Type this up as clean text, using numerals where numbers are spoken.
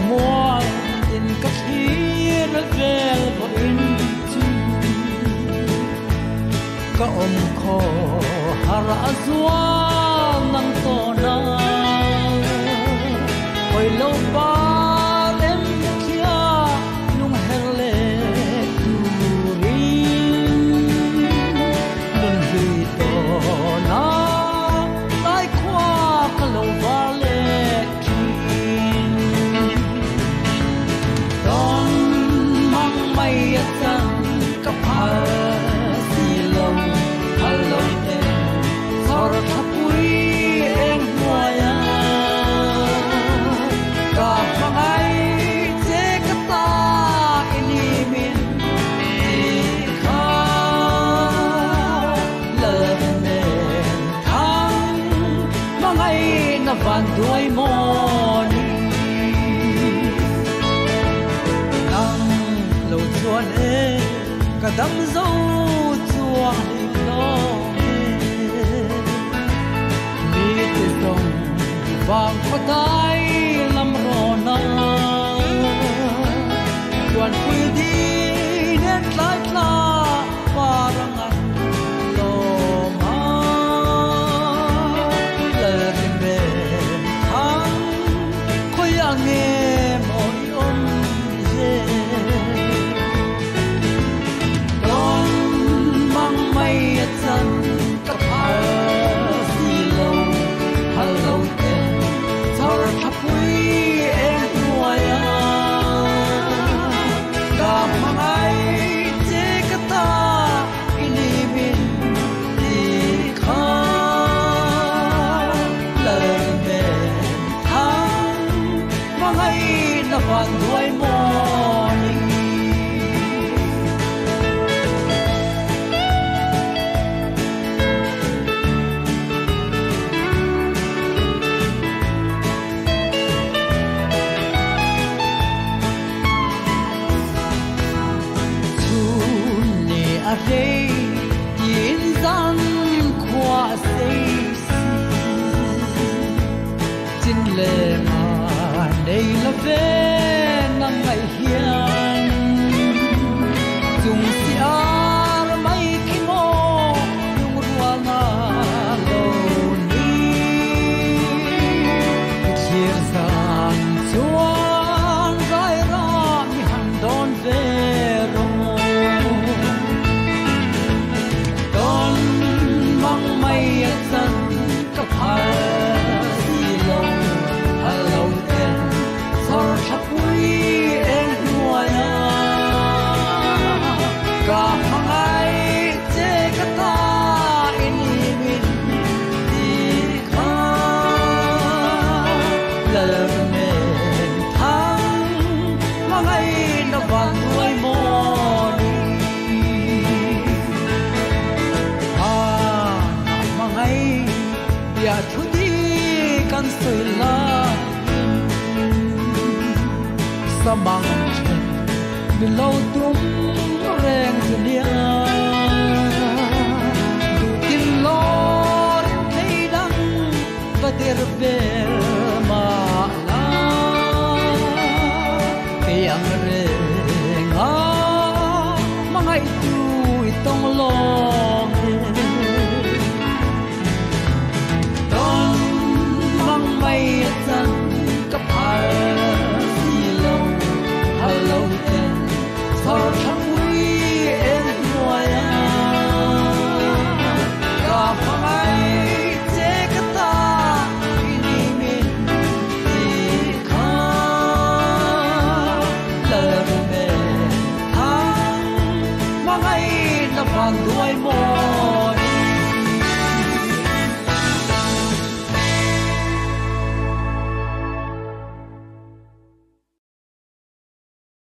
mua in cách hi ra về bộ in chu có kho hara zua nang to na oi lo ba lem kia nung herle turi nun hui to na lai kwa ka lo ba le kin don mang mai ya san ka pa si lo hello te sor thapui em moya ka pangai che ka ta ini min ti kha le ne thang mangai na van duai mo ni nang lo chuan e ka dam zo chuang ni lo mi te song vang ko dai lam ro na chuan pui di net lai tla parang an lo ma le me hang ko yang e moi om ye don mang mai chan ka pa si lo hello te thar thapui em nuaya ka mangai che ka ta ini min ti kha le me hang mangai na van duai mo ni a day in zan kwa sei tin le ma nei la ve na mai hian chung si ar mai ki mo lung rual na lo ni chier zan chuan rai ra mi han don ve ro mai chan ka pha si lo hello ten sor thapui em nuaya ka mangai che ka ta ini min ti kha le me thang mangai na van duai mo ya thu di kan soi la samang chen mi lo tum reng dunia du tin lo rin thei dang va der vel ma la ke yang re nga mangai tu i tong lo mai chan ka pha si lo hello ten sor thapui em nuaya ka pangai che ka ta ini min ti kha le me hang mangai na van duai mo